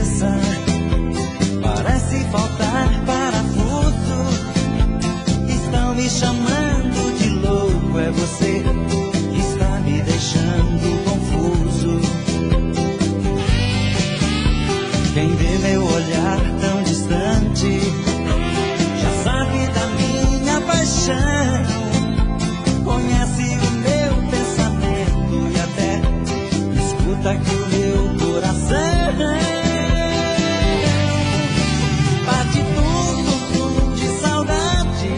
cabeça. Parece faltar parafuso. Estão me chamando de louco. É você que está me deixando confuso. Quem vê meu olhar tão distante já sabe da minha paixão. Conhece o meu pensamento e até escuta aqui o meu coração. Bate tum de saudade,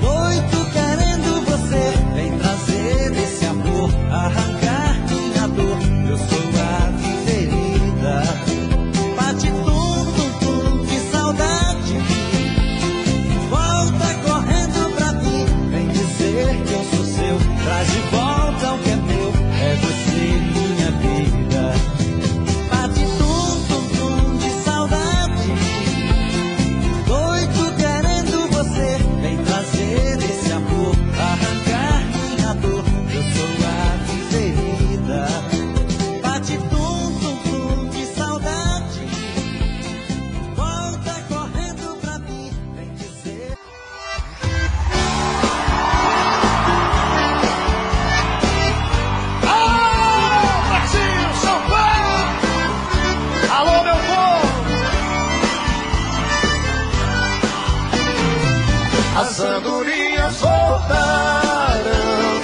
doido querendo você. Vem trazer esse amor, arrancar minha dor. Eu sou a ferida. Bate tum de saudade, volta correndo pra mim. Vem dizer que eu sou seu, traz de volta o que é meu. É você, minha vida. Bate tum de saudade, doido querendo você. Vem trazer esse amor, arrancar minha dor. Eu sou a ferida. Bate tum de saudade, volta correndo pra mim. Vem dizer. Alô, Brasil, São Paulo! Alô, meu povo! As andorinhas voltaram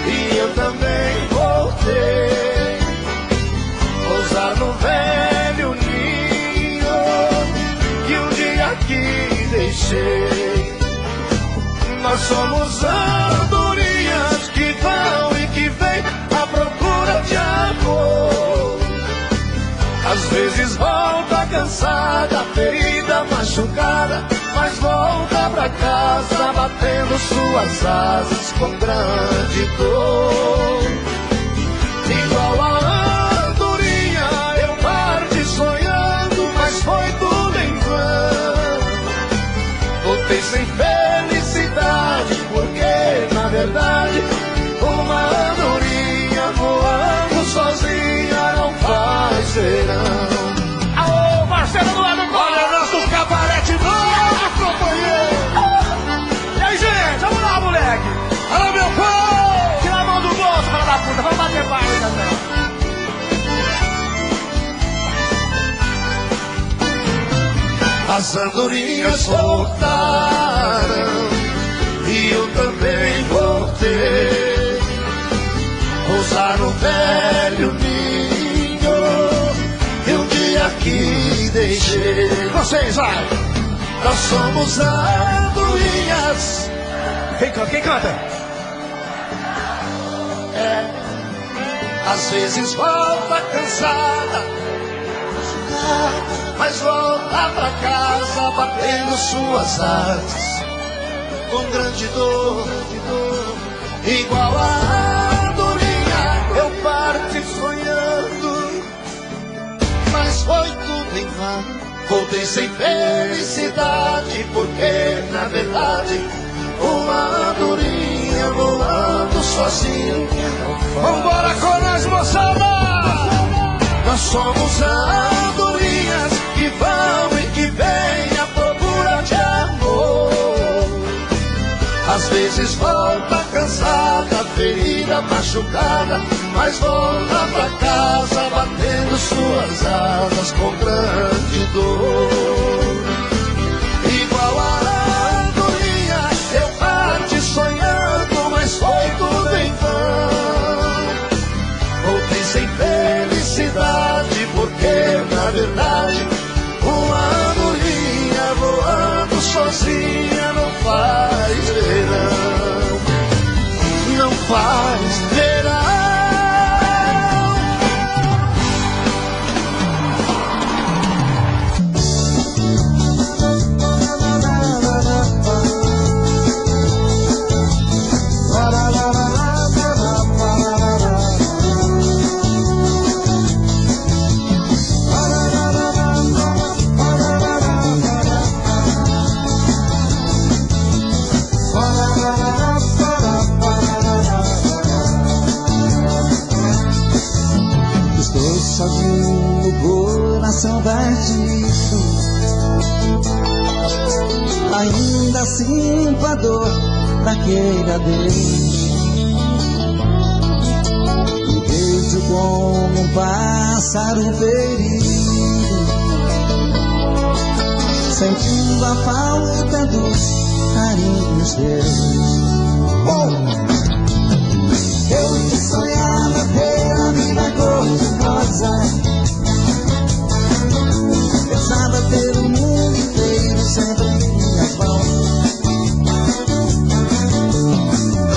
e eu também voltei. Pousar no velho ninho que um dia aqui deixei. Nós somos andorinhas que vão e que vêm à procura de amor. Às vezes volta cansada, ferida, machucada, mas volta pra casa batendo suas asas com grande dor. Igual a andorinha eu parti sonhando, mas foi tudo em vão. Voltei sem felicidade, porque na verdade uma andorinha voando sozinha não faz verão. Alô, Marcelo do lado do olha nosso cabarete novo, companheiro. E aí, gente, vamos lá, moleque. Alô, meu povo. Tira a mão do bolso, filha da puta, vamos bater palma, né? As andorinhas voltaram e eu também voltei. Pousar no velho ninho que um dia aqui deixei. Vocês, vai! Nós somos andorinhas. Quem canta? É. Às vezes volta cansada, mas volta pra casa batendo suas asas com grande dor. Igual a andorinha eu parti sonhando, mas foi tudo em vão. Voltei sem felicidade, porque na verdade uma andorinha voando sozinha. Vambora com nós, moçada! Nós somos andorinhas que vão e que vêm à procura de amor. Às vezes volta cansada, ferida, machucada, mas volta pra casa batendo suas asas com grande dor. Igual a andorinha eu parti sonhando, mas foi tudo em vão. Voltei sem felicidade, porque na verdade uma andorinha voando sozinha não faz verão. Não faz verão. saudade disso. Ainda sinto a dor daquele adeus. Me vejo como um pássaro ferido, sentindo a falta dos carinhos teus. Eu que sonhava ter a vida cor-de-rosa, pensava ter o mundo inteiro sempre em minhas mãos.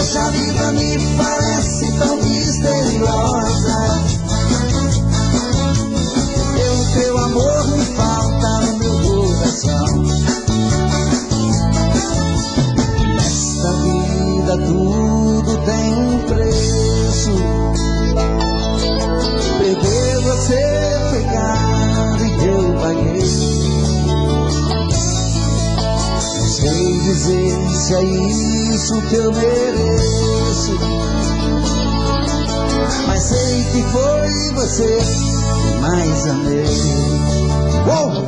Hoje a vida me parece tão misteriosa, porque o teu amor me falta no meu coração. Nesta vida tudo tem um preço, perder você foi caro e eu paguei. Não sei dizer se é isso que eu mereço, mas sei que foi você que mais amei. Eu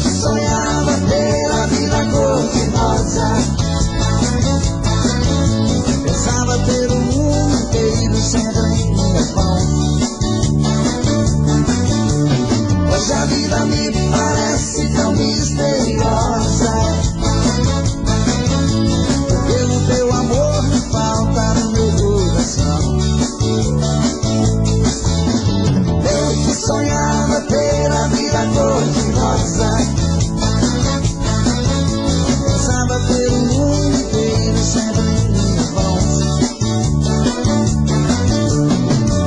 que sonhava ter a vida cor-de-rosa, pensava ter o mundo inteiro sempre em minhas mãos. Hoje a vida me parece tão misteriosa, porque o teu amor me falta no meu coração. Eu que sonhava ter a vida cor-de-rosa, pensava ter o mundo inteiro sempre em minhas mãos.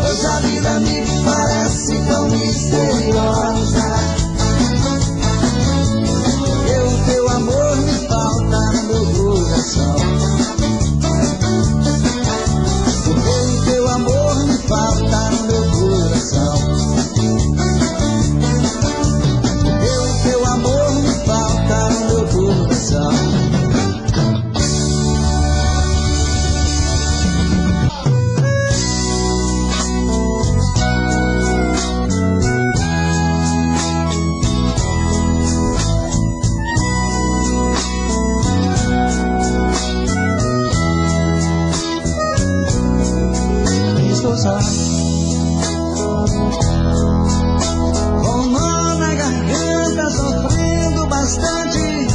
Hoje a vida me parece tão misteriosa, porque o teu amor me falta no meu coração. Porque o teu amor me falta no meu coração. Porque o teu amor me falta no meu coração. Estou só, com nó na garganta, sofrendo bastante,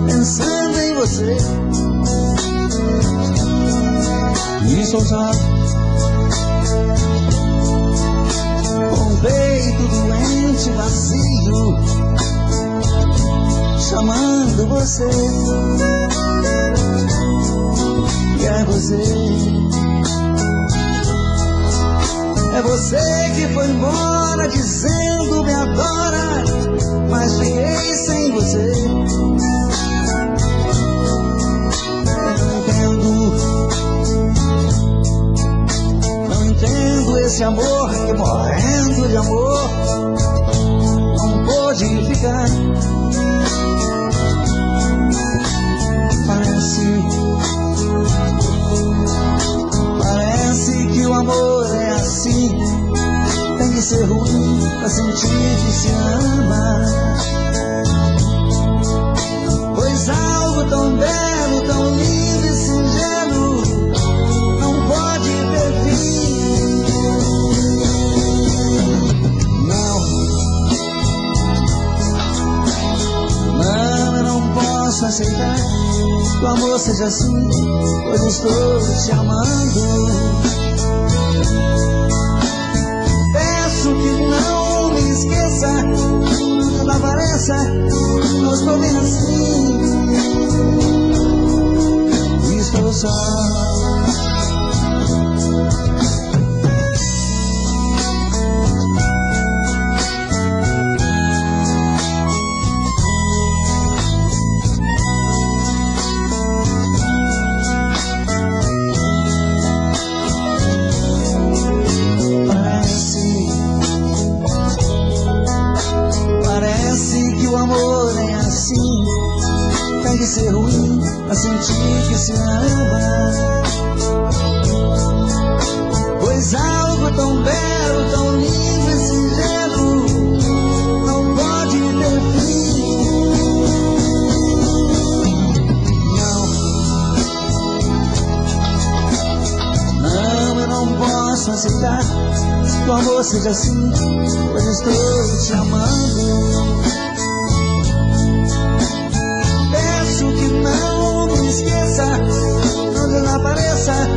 pensando em você. Estou só, com o peito doente, vazio, chamando você. E é você. É você que foi embora dizendo me adora, mas fiquei sem você. Não entendo esse amor que morrendo de amor não pôde ficar. Parece que o amor é assim, tem que ser ruim pra sentir que se ama. Pois algo tão belo, tão lindo e singelo não pode ter fim. Não, eu não posso aceitar que o amor seja assim, pois estou te amando. Que não me esqueça, tudo apareça, não estou bem assim. Estou só. Tem que ser ruim pra sentir que se ama. Pois algo tão belo, tão lindo e singelo seja assim, pois estou te amando. Peço que não me esqueça, não desapareça,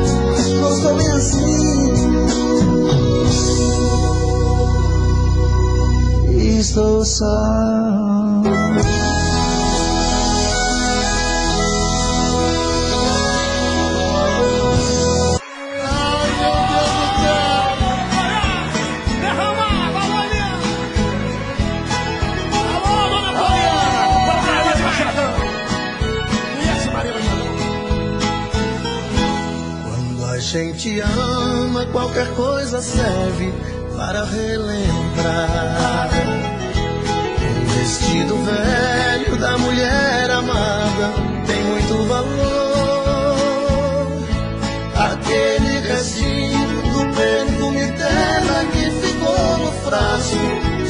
não estou bem assim. Estou só. A gente ama, qualquer coisa serve para relembrar. Um vestido velho da mulher amada tem muito valor. Aquele restinho do perfume dela que ficou no frasco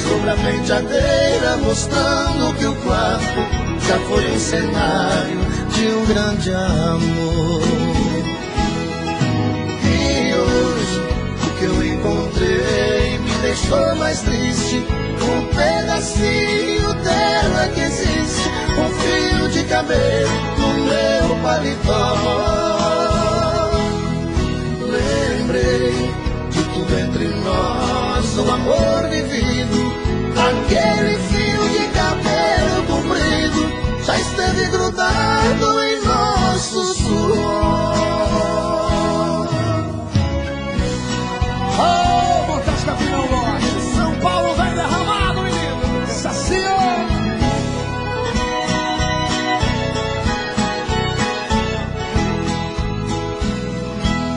sobre a penteadeira, mostrando que o quarto já foi um cenário de um grande amor. Que eu encontrei me deixou mais triste. Um pedacinho dela que existe, um fio de cabelo no meu paletó. Lembrei de tudo entre nós, o amor vivido. Aquele fio de cabelo comprido já esteve grudado em nosso suor. Oh, Fantástico Capitão Norte, São Paulo vem derramado, menino. Sacia.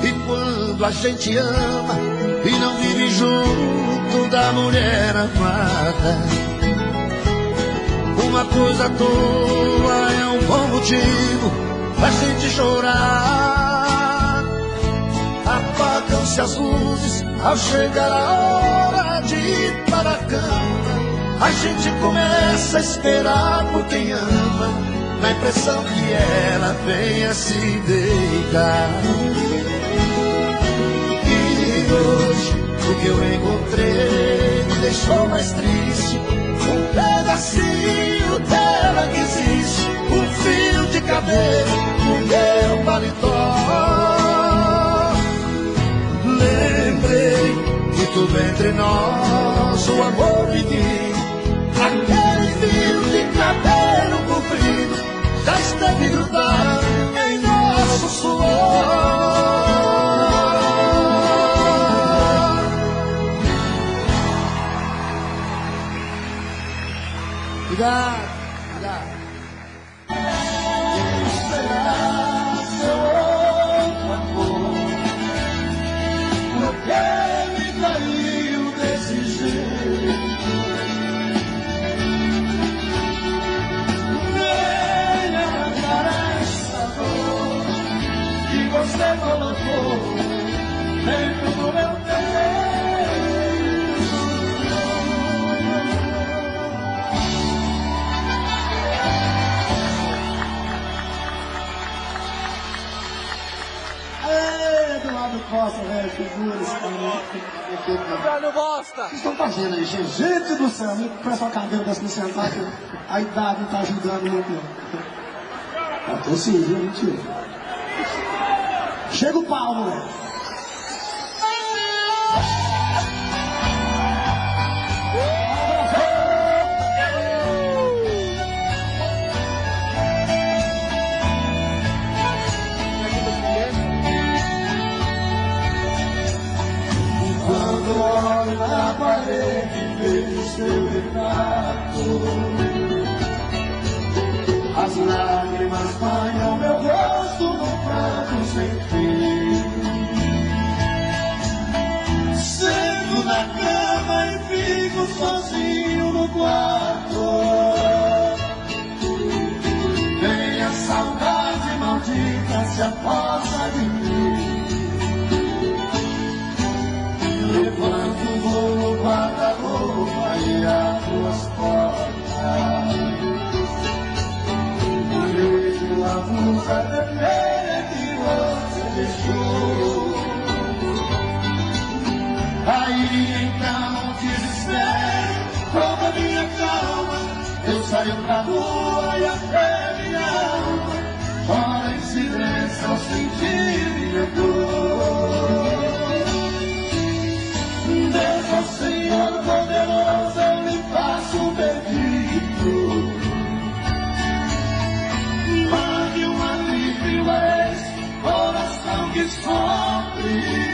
E quando a gente ama e não vive junto da mulher amada, uma coisa à toa é um bom motivo pra gente chorar. Apagam-se as luzes ao chegar a hora de ir para a cama. A gente começa a esperar por quem ama, na impressão que ela venha se deitar. E hoje o que eu encontrei me deixou mais triste. Um pedacinho dela que existe, um fio de cabelo no meu paletó. Lembrei de tudo entre nós, o amor vivido. Aquele fio de cabelo comprido já esteve grudado em nosso suor. Obrigado, obrigado. Você colocou dentro do meu peito. Eduardo Costa, velho, figura esse Velho bosta! O que estão fazendo aí, gente? Gente do céu, o pessoal cabelo desse me sentar, que a idade não tá ajudando muito. Eu tô sim, viu? Mentira. Chega o pau, moleque. Quando olho na parede, vejo seu retrato. As lágrimas banham meu rosto no prato sem fim. Sento na cama e fico sozinho no quarto. Vem a saudade maldita, se aposta de mim. Levanto, vou no guarda-roupa e abro as portas. saio pra rua e até minha alma chora em silêncio ao sentir minha dor. Deus, ó Senhor poderoso, eu lhe faço um pedido. Mande um alívio a esse coração que sofre.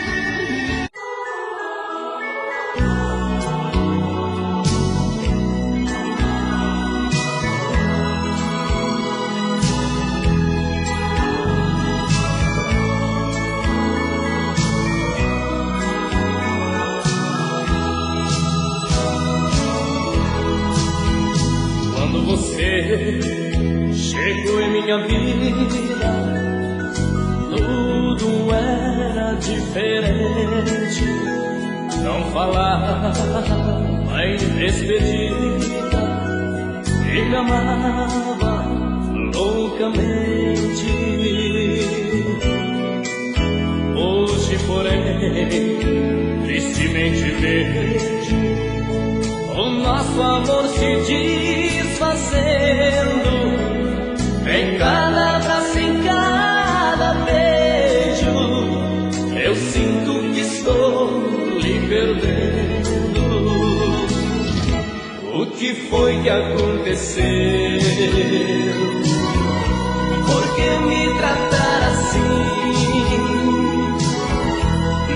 Quando você chegou em minha vida, tudo era diferente. Não falava em despedida e me amava loucamente. Hoje, porém, tristemente vejo o nosso amor se desfazendo em cada abraço, em cada beijo. Eu sinto que estou lhe perdendo. O que foi que aconteceu? Por que me tratar assim?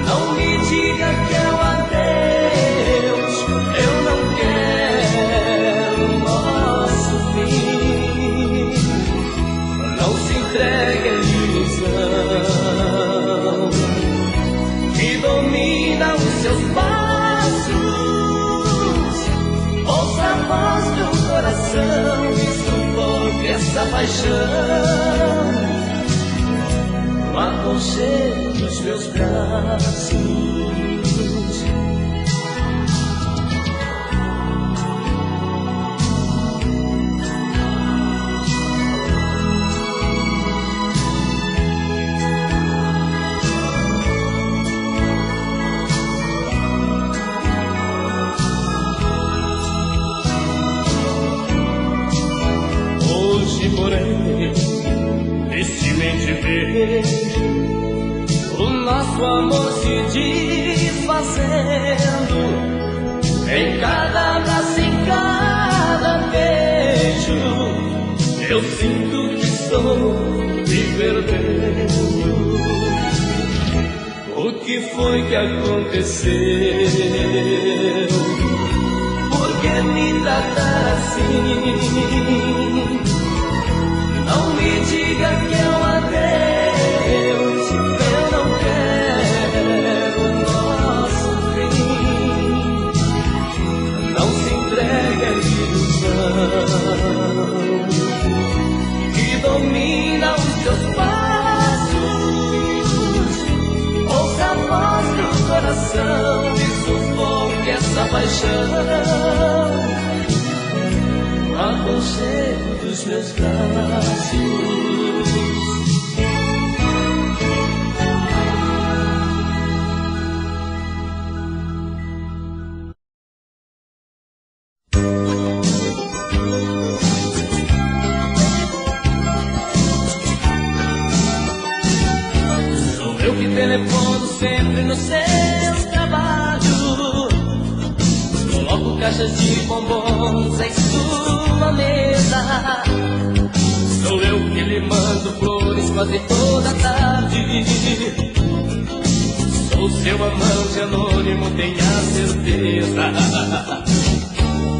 Não me diga que é um adeus. Eu não quero o nosso fim. Não se entregue à ilusão que domina os seus passos. Ouça a voz do coração e sufoque essa paixão no aconchego dos meus braços. Porém, tristemente vejo o nosso amor se desfazendo em cada abraço, em cada beijo. Eu sinto que estou me perdendo. O que foi que aconteceu? Por que me tratar assim? Não me diga que é um adeus. Eu não quero o nosso fim. Não se entregue à ilusão que domina os teus passos. Ouça a voz do coração e sufoque essa paixão. Aconchego dos meus braços. Sou eu que telefono sempre nos seus trabalhos. Coloco caixas de bombons em sua mesa. Sou eu que lhe mando flores quase toda tarde. Sou seu amante anônimo, tenha certeza.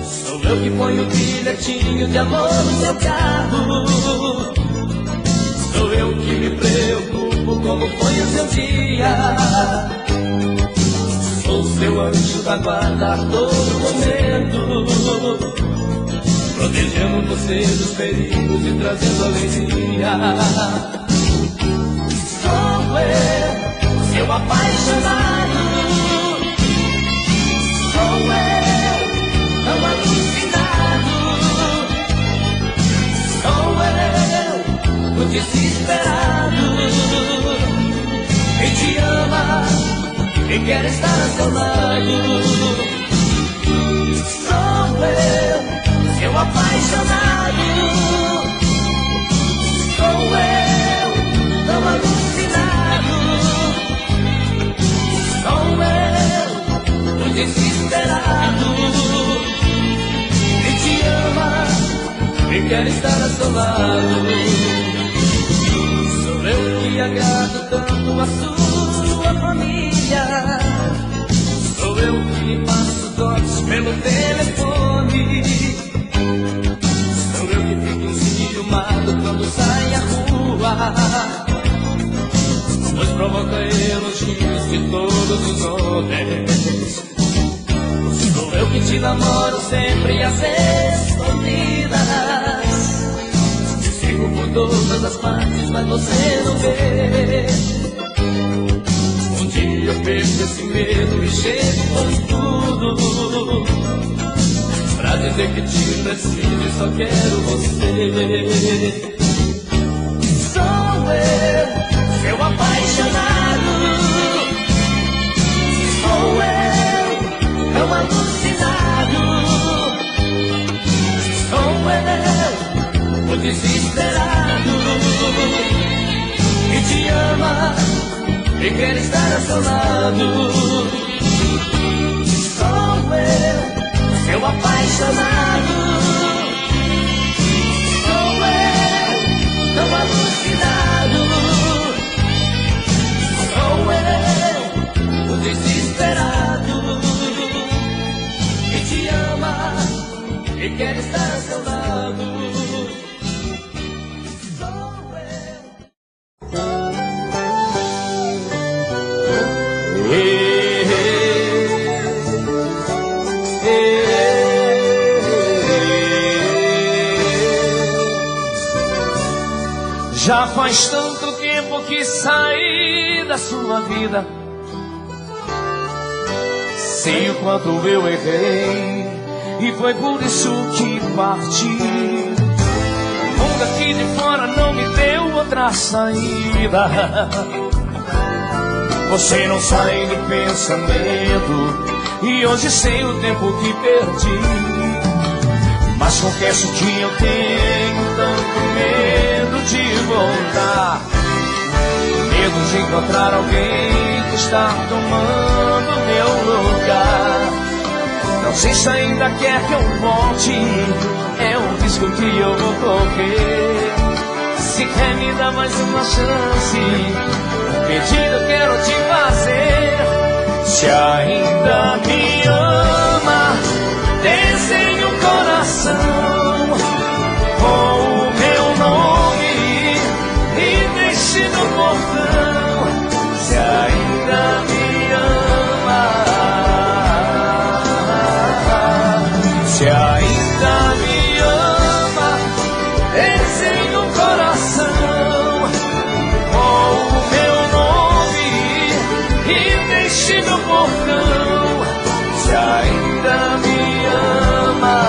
Sou eu que ponho bilhetinho de amor no seu carro. Sou eu que me preocupo como foi o seu dia. Sou seu anjo da guarda a todo momento, protegendo você dos perigos e trazendo alegria. Sou eu, seu apaixonado. Sou eu, tão alucinado. Sou eu, o desesperado, que te ama e quer estar a seu lado. Sou eu, seu apaixonado. quero estar ao seu lado. Sou eu que agrado tanto a sua família. Sou eu que lhe passo dotes pelo telefone. Sou eu que fico enciumado quando sai à rua, pois provoca elogios de todos os homens. Sou eu que te namoro sempre às escondidas. Te sigo por todas as partes, mas você não vê. Um dia eu perco esse medo e chego com tudo pra dizer que te preciso e só quero você. Sou eu, seu apaixonado. Sou eu, tão alucinado. Sou eu, o desesperado que te ama e quer estar ao seu lado. Sou eu, seu apaixonado. Sou eu, tão alucinado. Sou eu, o desesperado que te ama e quer estar ao seu lado. Sou Já faz tanto tempo que saí da sua vida. Sei o quanto eu errei e foi por isso que parti. O mundo aqui de fora não me deu outra saída. Você não sai do pensamento e hoje sei o tempo que perdi. Mas confesso que eu tenho tanto medo de voltar, medo de encontrar alguém que está tomando meu lugar. Não sei se ainda quer que eu volte, é um risco que eu vou correr. Se quer me dar mais uma chance, um pedido eu quero te fazer. Se ainda me ama, desenhe um coração com o meu nome e deixe no portão. Se ainda me ama, se ainda me ama, desenhe um coração com o meu nome e deixe no portão. Se ainda me ama.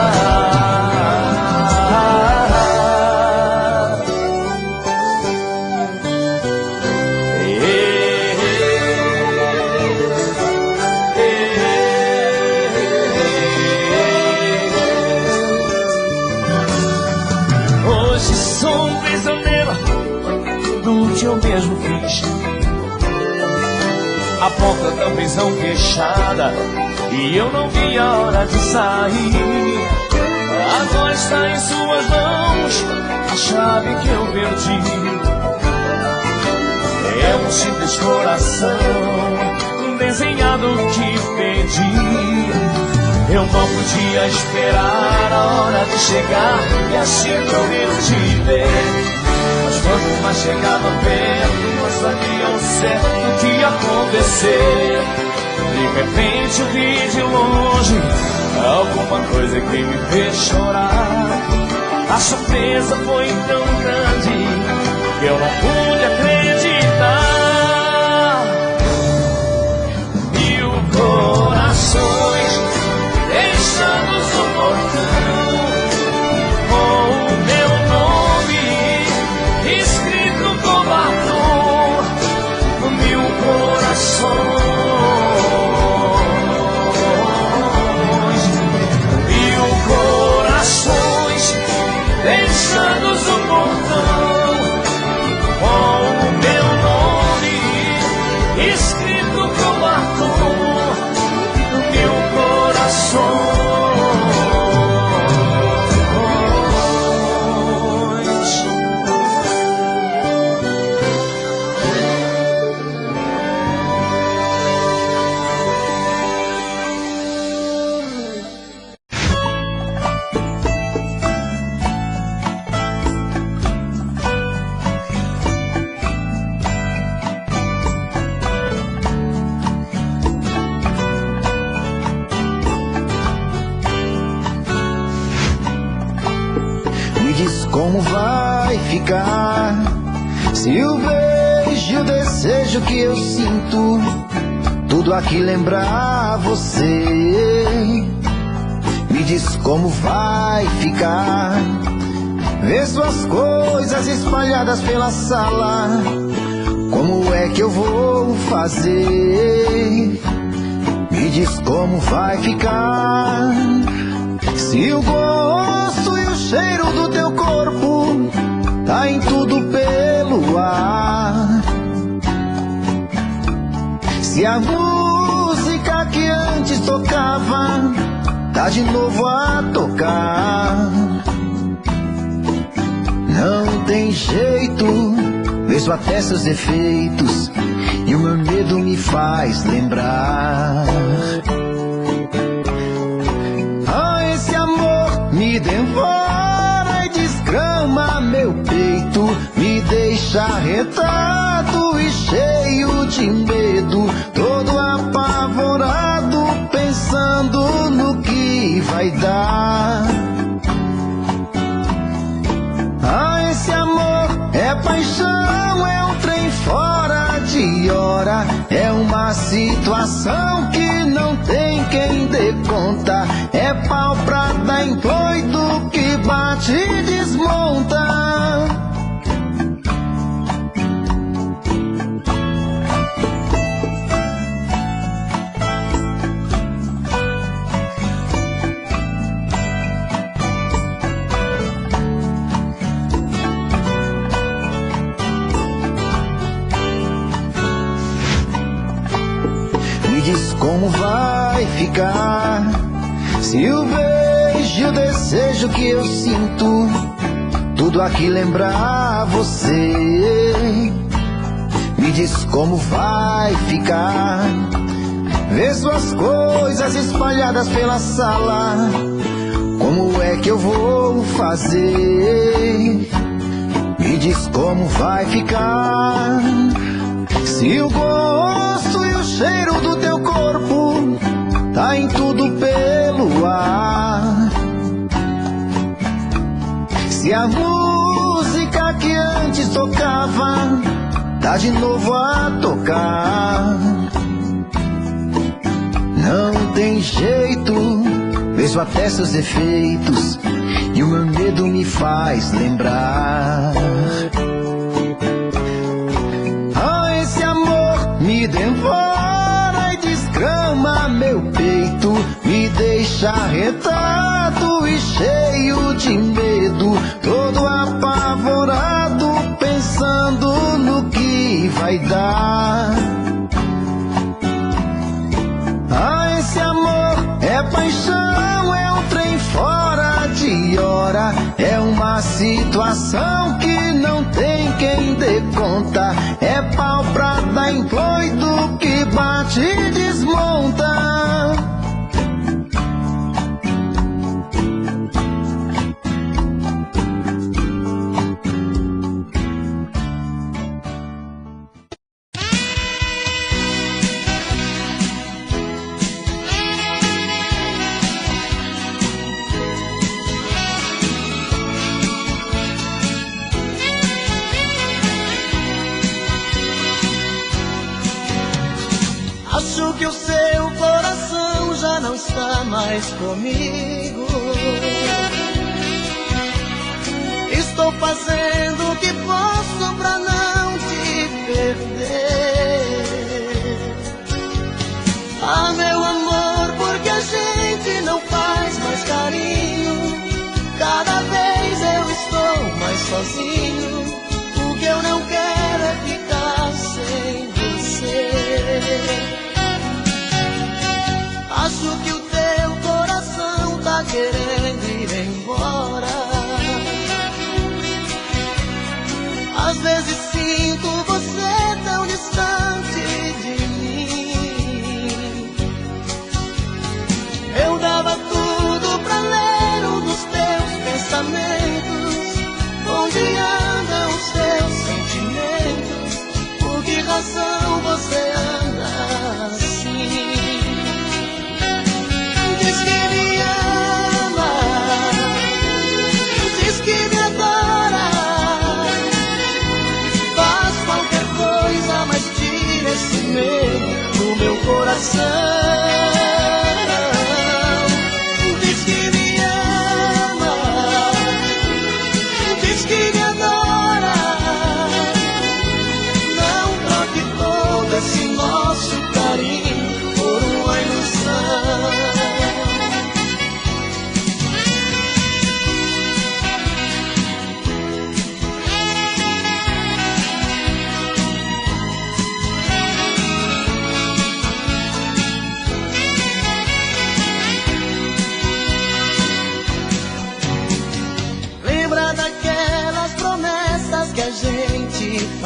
Hoje sou um prisioneiro do que eu mesmo fiz. A porta da prisão fechada e eu não vi a hora de sair. Agora está em suas mãos a chave que eu perdi. É um simples coração desenhado que pedi. Eu não podia esperar a hora de chegar e assim eu te ver. Mas quanto mais chegava perto, eu sabia o certo que ia acontecer. De repente eu vi de longe alguma coisa que me fez chorar. A surpresa foi tão grande que eu não pude acreditar. Mil corações deixados no portão, com o meu nome escrito com batom. Mil corações, mil corações deixados no portão, com diz como vai ficar se o beijo e o desejo que eu sinto tudo aqui lembrar você. Me diz como vai ficar ver suas coisas espalhadas pela sala. Como é que eu vou fazer? Me diz como vai ficar se o gosto e o cheiro do teu corpo tá em tudo pelo ar. Se a música que antes tocava tá de novo a tocar. Não tem jeito, vejo até seus defeitos e o meu medo me faz lembrar. Ah, esse amor me devora e desgrama meu peito, me deixa arretado e cheio de medo, todo apavorado, pensando no que vai dar. Ah, esse amor é paixão, é um trem fora de hora, é uma situação que não tem quem dê conta, é pau pra dar em doido que bate e desmonta. Diz como vai ficar se o beijo e o desejo que eu sinto tudo aqui lembrar você. Me diz como vai ficar ver suas coisas espalhadas pela sala. Como é que eu vou fazer? Me diz como vai ficar se o gosto e o cheiro do teu corpo tá em tudo pelo ar. Se a música que antes tocava tá de novo a tocar. Não tem jeito, vejo até seus defeitos e o meu medo me faz lembrar. Me devora e desgrama meu peito, me deixa arretado e cheio de medo, todo apavorado, pensando no que vai dar. Ah, esse amor é paixão, é um trem fora de hora, é uma situação que não tem quem dê conta, é pau pra dar em doido que bate e desmonta. Acho que o seu coração já não está mais comigo. Estou fazendo o que posso pra não te perder. Ah, meu amor, porque a gente não faz mais carinho. Cada vez eu estou mais sozinho. O que eu não quero é ficar sem você. Acho que o teu coração tá querendo ir embora. Às vezes sinto você tão distante de mim. Eu dava tudo pra ler um dos teus pensamentos. Onde anda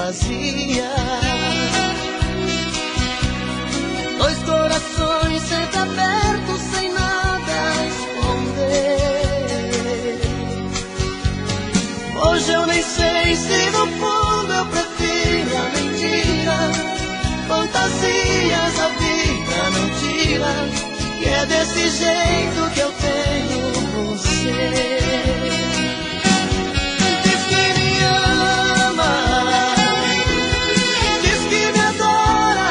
vazia. Dois corações sempre abertos, sem nada a esconder. Hoje eu nem sei se no fundo eu prefiro a mentira. Fantasias a vida não tira, e é desse jeito que eu tenho você. Diz que me ama, diz que me adora,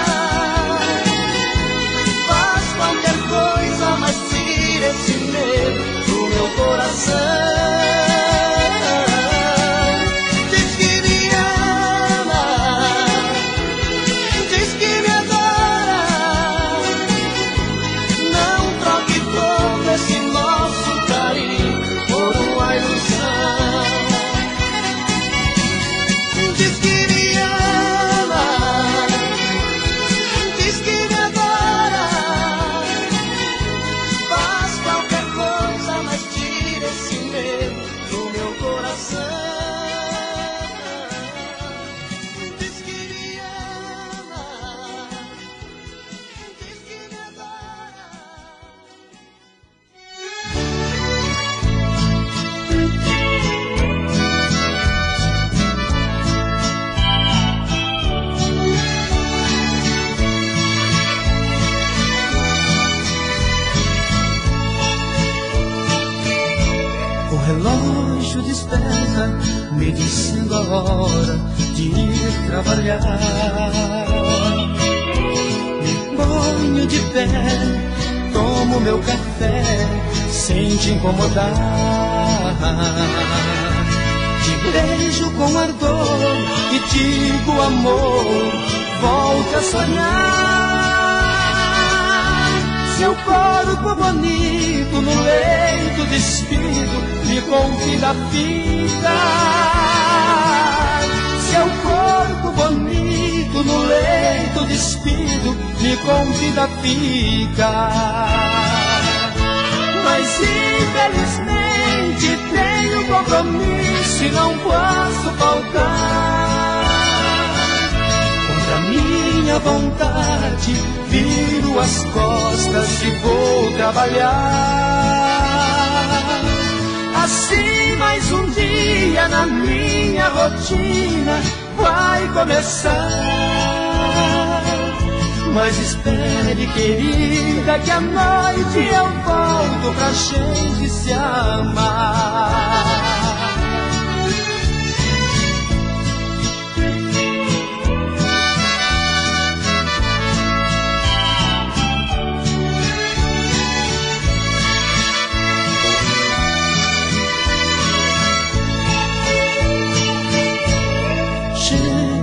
faz qualquer coisa, mas tira esse medo do meu coração. Me dizendo a hora de ir trabalhar. Me ponho de pé, tomo meu café sem te incomodar. Te beijo com ardor e digo, amor, volte a sonhar. Seu corpo bonito no leito despido me convida a ficar. Seu corpo bonito no leito despido me convida a ficar. Mas infelizmente tenho compromisso e não posso faltar. Contra minha vontade viro as costas e vou trabalhar. Assim mais um dia na minha rotina vai começar. Mas espere, querida, que à noite eu volto pra gente se amar.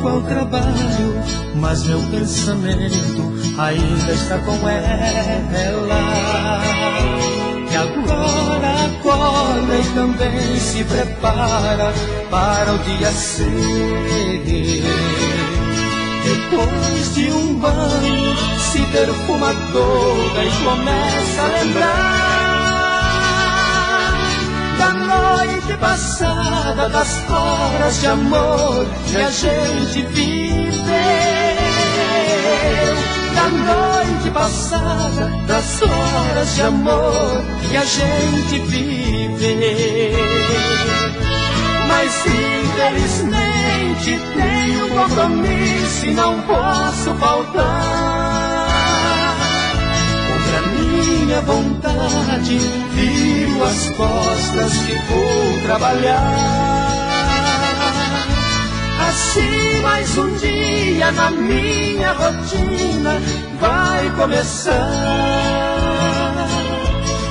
Ao trabalho, mas meu pensamento ainda está com ela, que agora acorda e também se prepara para o dia seguinte. Depois de um banho se perfuma toda e começa a lembrar da noite passada, das horas de amor que a gente viveu. Da noite passada, das horas de amor que a gente viveu. Mas infelizmente tenho compromisso e não posso faltar. Contra minha vontade viro as costas e vou trabalhar. Assim mais um dia na minha rotina vai começar.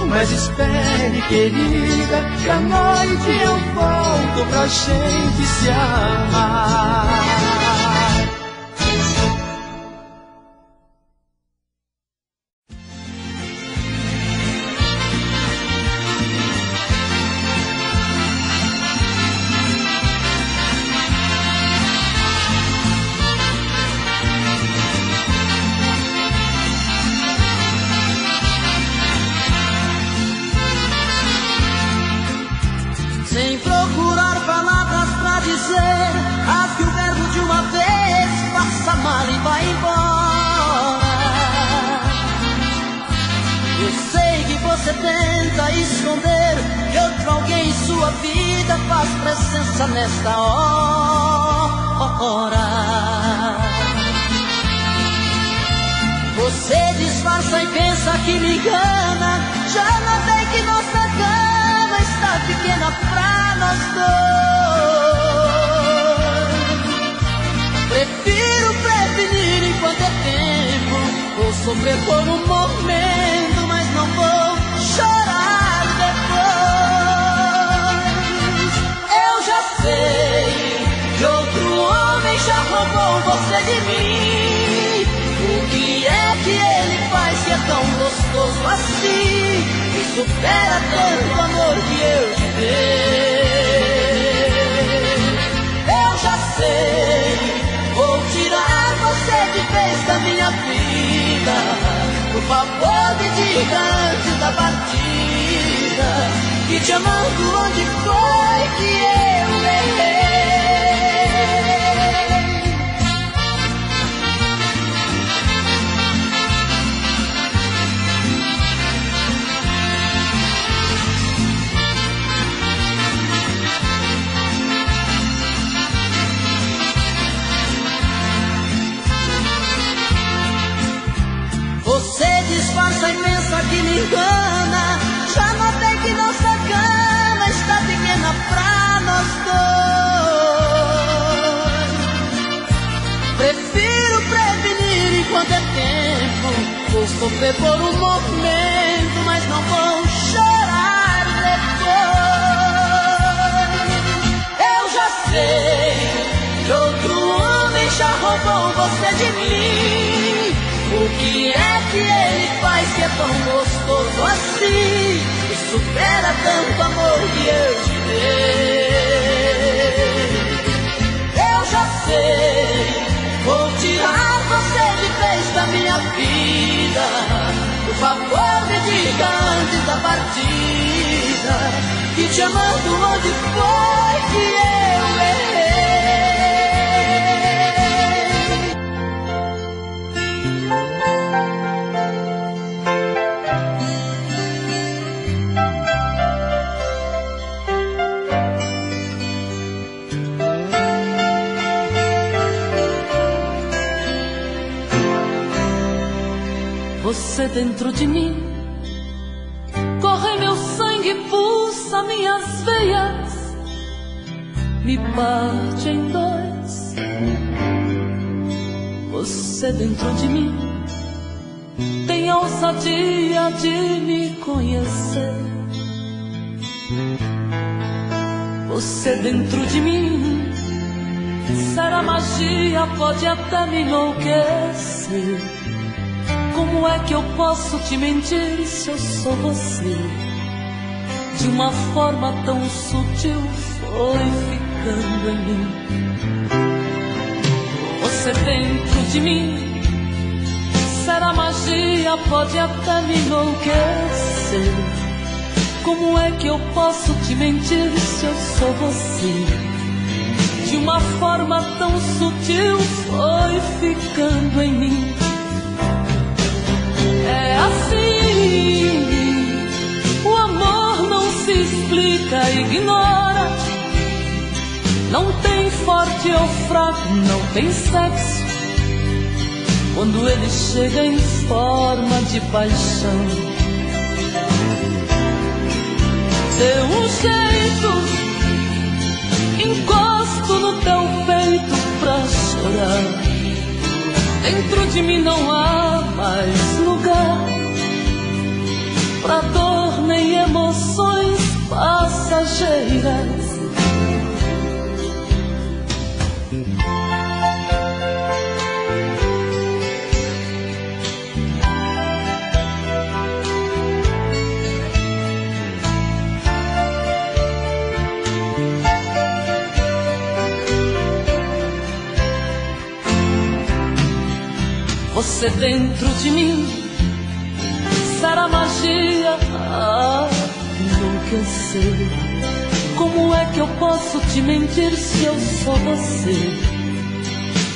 Mas espere, querida, que à noite eu volto pra gente se amar. Sem procurar palavras pra dizer as que o verbo de uma nesta hora. Você disfarça e pensa que me engana. Já notei que nossa cama está pequena pra nós dois. Prefiro prevenir enquanto é tempo. Vou sofrer por um momento, mas não vou chorar depois. Eu já sei que outro homem já roubou você de mim. O que é que ele faz que é tão gostoso assim? Que supera tanto amor que eu te dei. Eu já sei, vou tirar você de vez da minha vida. Por favor, me diga antes da partida que te amando onde foi que eu errei. Você disfarça e pensa que me engana. Já notei que nossa cama está pequena pra nós dois. Prefiro prevenir enquanto é tempo. Vou sofrer por um momento, mas não vou chorar depois. Eu já sei que outro homem já roubou você de mim. O que é que ele faz que é tão gostoso assim? Que supera tanto amor que eu te dei. Eu já sei, vou tirar você de vez da minha vida. Por favor, me diga antes da partida que te amando onde foi que eu errei. Você dentro de mim, corre meu sangue, pulsa minhas veias, me parte em dois. Você dentro de mim, tem a ousadia de me conhecer. Você dentro de mim, será magia, pode até me enlouquecer. Como é que eu posso te mentir se eu sou você? De uma forma tão sutil foi ficando em mim. Você dentro de mim, será magia, pode até me enlouquecer. Como é que eu posso te mentir se eu sou você? De uma forma tão sutil foi ficando em mim. É assim, o amor não se explica, ignora. Não tem forte ou fraco, não tem sexo. Quando ele chega em forma de paixão, dê um jeito, encosto no teu peito pra chorar. Dentro de mim não há mais lugar pra dor nem emoções passageiras. Você dentro de mim, será magia, enlouquecer. Como é que eu posso te mentir se eu sou você?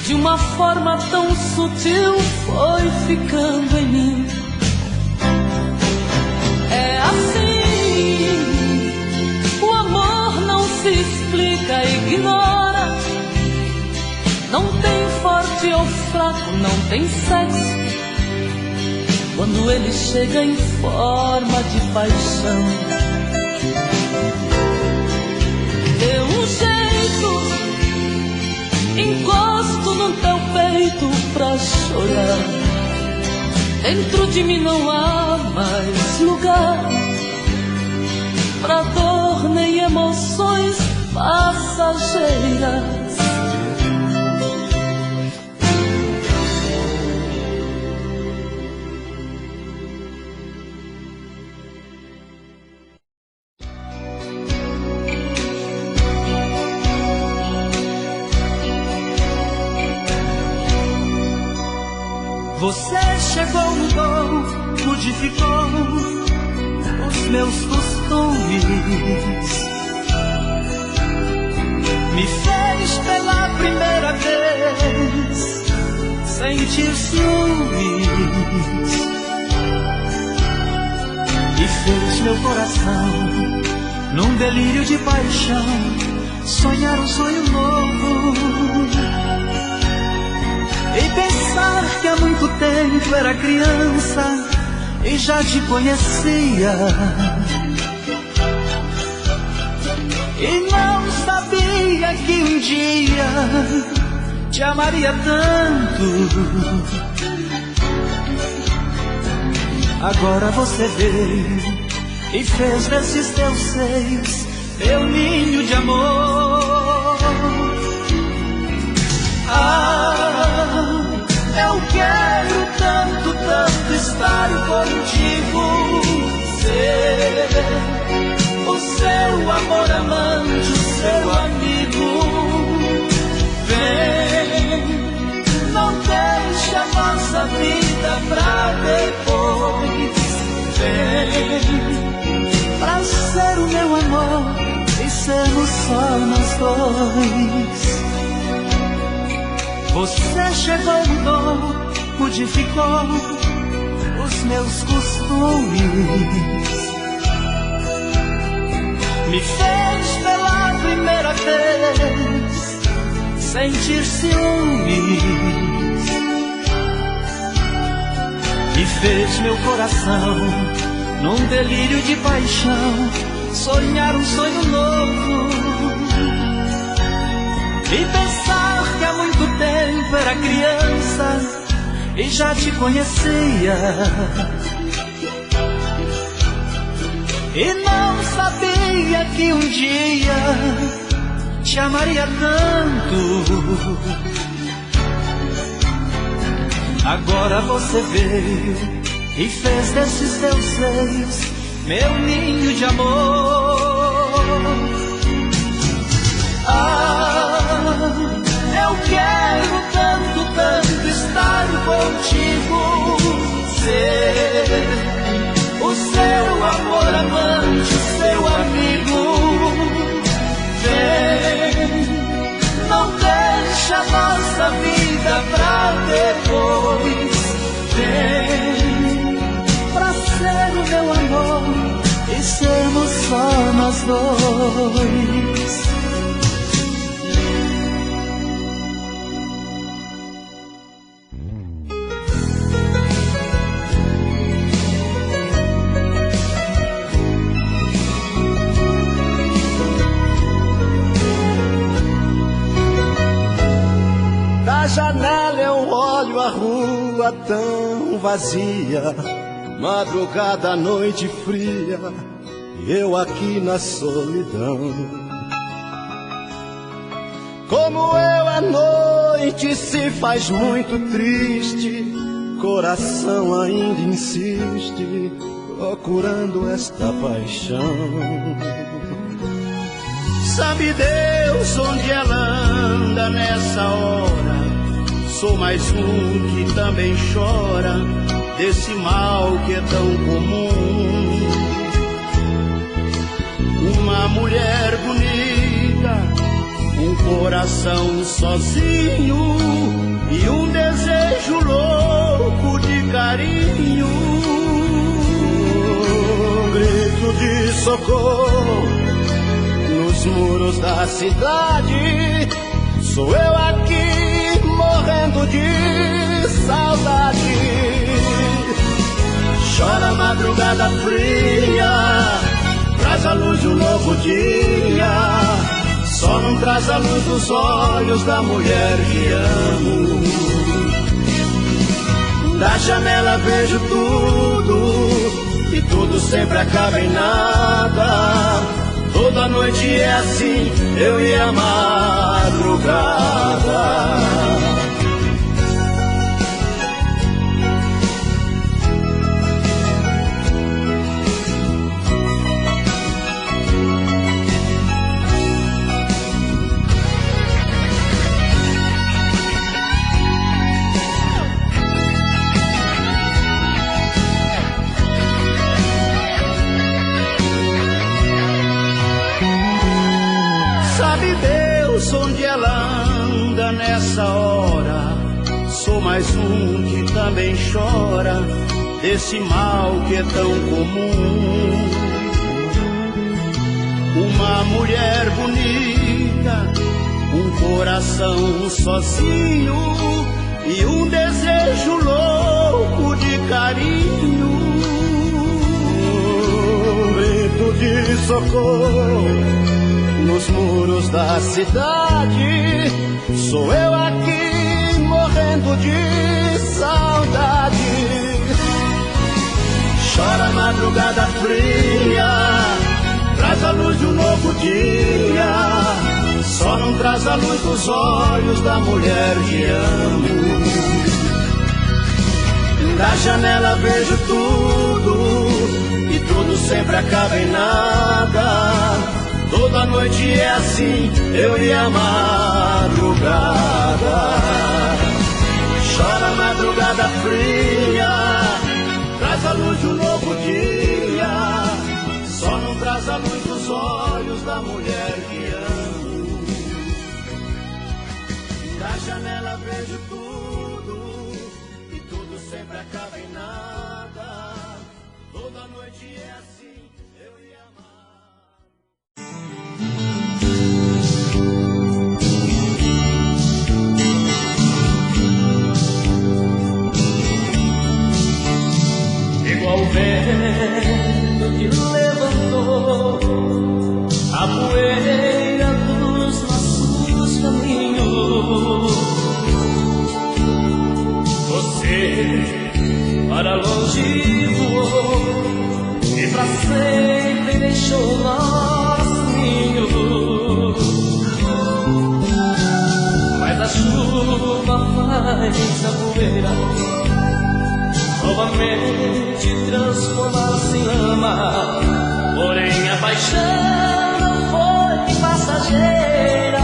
De uma forma tão sutil foi ficando em mim. É assim, o amor não se explica, nunca ignora. Não tem forte ou fraco, não tem sexo. Quando ele chega em forma de paixão, dê um jeito, encosto no teu peito pra chorar. Dentro de mim não há mais lugar pra dor nem emoções passageiras. Você chegou, mudou, modificou os meus costumes, me fez pela primeira vez sentir ciúmes e fez meu coração, num delírio de paixão, sonhar um sonho novo. E pensar que há muito tempo era criança e já te conhecia, e não sabia que um dia te amaria tanto. Agora você veio e fez desses teus seios meu ninho de amor. Eu quero tanto, tanto estar contigo, ser o seu amor amante, o seu amigo. Vem, não deixe a nossa vida pra depois. Vem, pra ser o meu amor e sermos só nós dois. Você chegou, mudou, modificou os meus costumes, me fez pela primeira vez sentir ciúmes e fez meu coração, num delírio de paixão, sonhar um sonho novo. E pensar que há muito tempo era criança e já te conhecia, e não sabia que um dia te amaria tanto. Agora você veio e fez desses teus seios meu ninho de amor. Eu quero tanto, tanto estar contigo, ser o seu amor amante, o seu amigo. Vem, não deixe a nossa vida pra depois. Vem, pra ser o meu amor e sermos só nós dois. Da janela eu olho a rua tão vazia, madrugada, noite fria, e eu aqui na solidão. Como eu a noite se faz muito triste, coração ainda insiste, procurando esta paixão. Sabe Deus onde ela anda nessa hora? Sou mais um que também chora desse mal que é tão comum. Uma mulher bonita, um coração sozinho e um desejo louco de carinho. Um grito de socorro nos nos muros da cidade. Sou eu aqui morrendo de saudade. Chora a madrugada fria, traz a luz de um novo dia. Só não traz a luz dos olhos da mulher que amo. Da janela vejo tudo e tudo sempre acaba em nada. Toda noite é assim, eu e a madrugada. Sabe Deus onde ela anda nessa hora? Sou mais um que também chora desse mal que é tão comum. Uma mulher bonita, um coração sozinho e um desejo louco de carinho. Um grito de socorro nos muros da cidade. Sou eu aqui morrendo de saudade. Chora a madrugada fria, traz a luz de um novo dia. Só não traz a luz dos olhos da mulher que amo. Da janela vejo tudo e tudo sempre acaba em nada. Toda noite é assim, eu e a madrugada. Chora a madrugada fria, traz a luz de um novo dia. Só não traz a luz dos olhos da mulher que amo. Da janela vejo tudo e tudo sempre acaba em nada. Toda noite é assim, eu e a igual o vento que levantou a poeira dos nossos caminhos. Você para longe voou e pra sempre deixou nosso ninho. Mas a chuva faz a poeira novamente transformar-se em lama. Porém a paixão não foi passageira.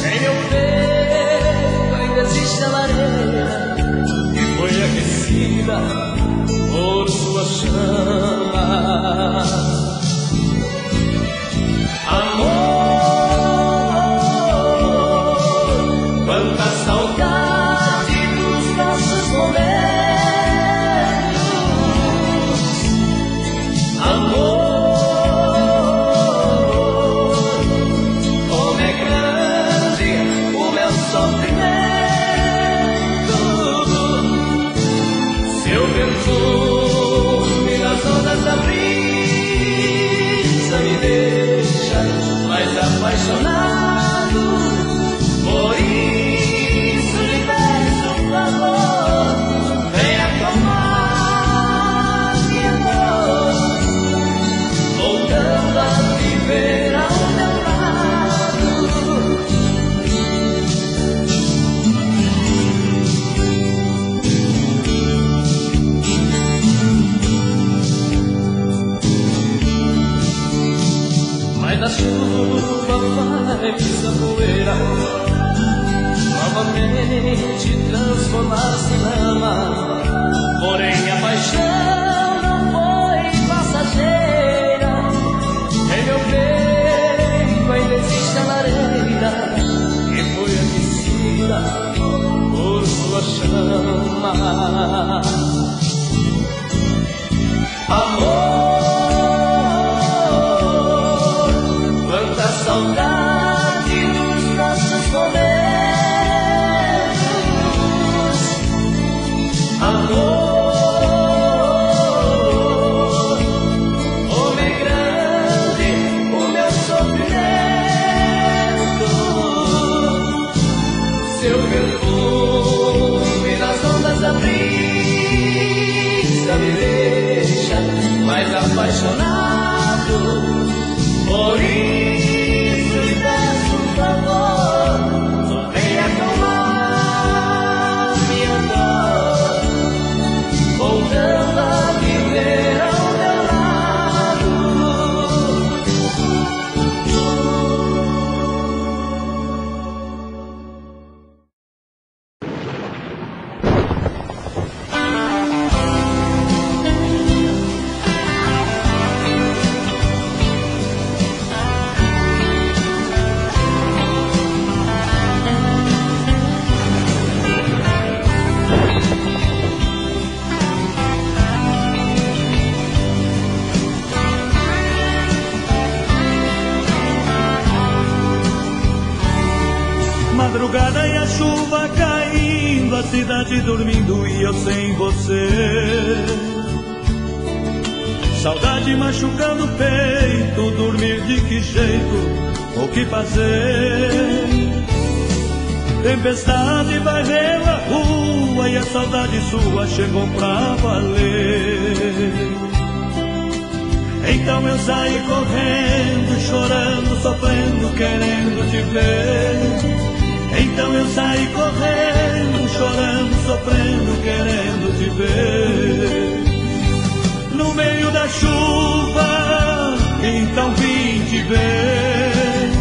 Em meu peito ainda existe a lareira que foi aquecida por sua chama. Amor, quanta saudade dos nossos momentos. Amor, como é grande o meu sofrimento. Seu perfume nas ondas da brisa me deixa mais apaixonado. Por isso lhe peço um favor, venha tomar minha dor, voltando a viver ao meu lado. Mas a chuva faz a poeira novamente transformar-se em lama. Porém a paixão não foi passageira. Em meu peito ainda existe a lareira que foi aquecida por sua chama. Amor, quanta Por isso lhe peço um favor, só venha acalmar minha dor, voltando a viver ao meu lado. Madrugada e a chuva caindo, a cidade dormindo e eu sem você. Saudade machucando o peito, dormir de que jeito, o que fazer? Tempestade varreu a rua e a saudade sua chegou pra valer. Então eu saí correndo, chorando, sofrendo, querendo te ver. Então eu saí correndo, chorando, sofrendo, querendo te ver. No meio da chuva, então vim te ver.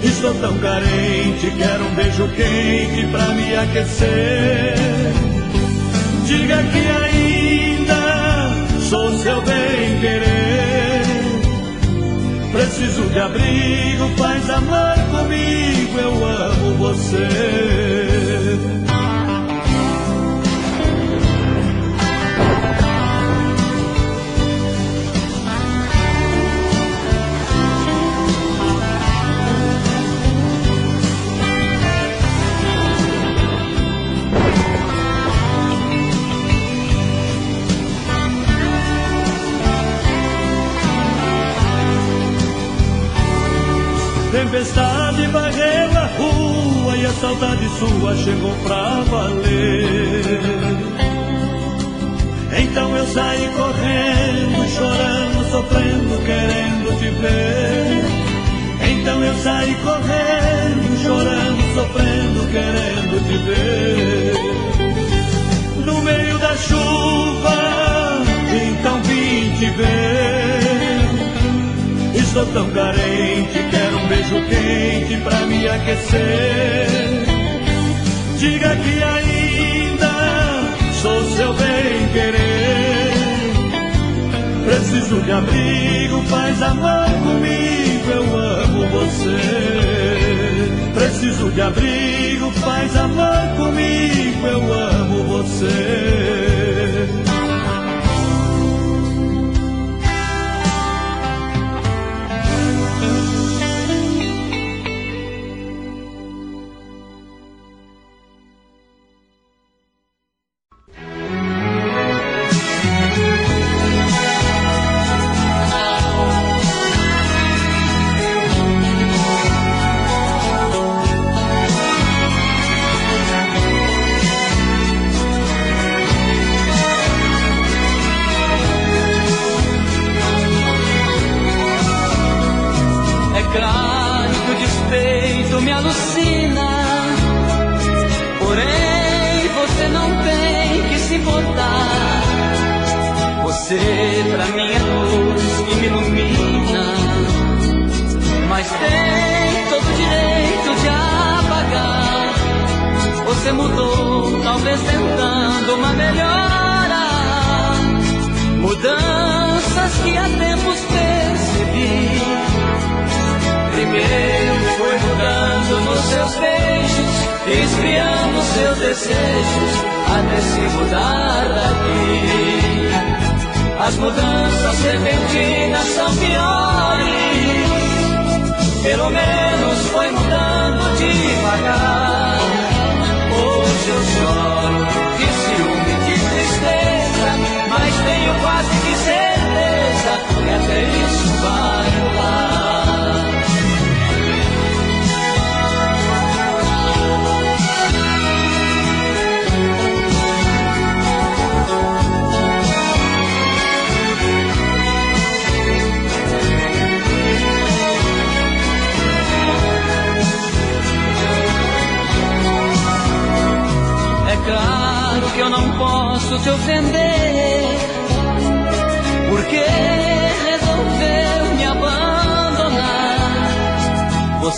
Estou tão carente, quero um beijo quente pra me aquecer. Diga que ainda sou seu bem-querer. Preciso de abrigo, faz amor comigo, eu amo você. Tempestade varreu a rua e a saudade sua chegou pra valer. Então eu saí correndo, chorando, sofrendo, querendo te ver. Então eu saí correndo, chorando, sofrendo, querendo te ver. No meio da chuva, então vim te ver. Estou tão carente, quero um beijo quente pra me aquecer. Diga que ainda sou seu bem-querer. Preciso de abrigo, faz amor comigo, eu amo você. Preciso de abrigo, faz amor comigo, eu amo você. Você pra mim é luz que me ilumina, mas tem todo o direito de apagar. Você mudou, talvez tentando uma melhora, mudanças que há tempos percebi. Primeiro foi mudando nos seus beijos, esfriando seus desejos, até se mudar daqui. As mudanças repentinas são piores. Pelo menos foi mudando devagar. Hoje eu choro de ciúme, de tristeza, mas tenho quase que certeza que até isso vai mudar.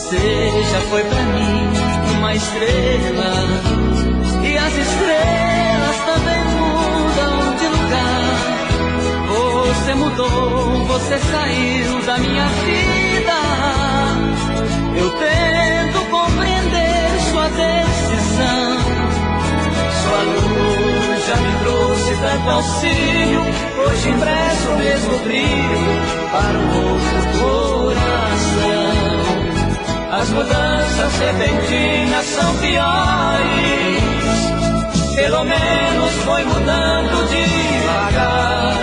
Você já foi pra mim uma estrela, e as estrelas também mudam de lugar. Você mudou, você saiu da minha vida. Eu tento compreender sua decisão. Sua luz já me trouxe tanto auxílio. Hoje empresto o mesmo brilho para um outro coração. As mudanças repentinas são piores. Pelo menos foi mudando devagar.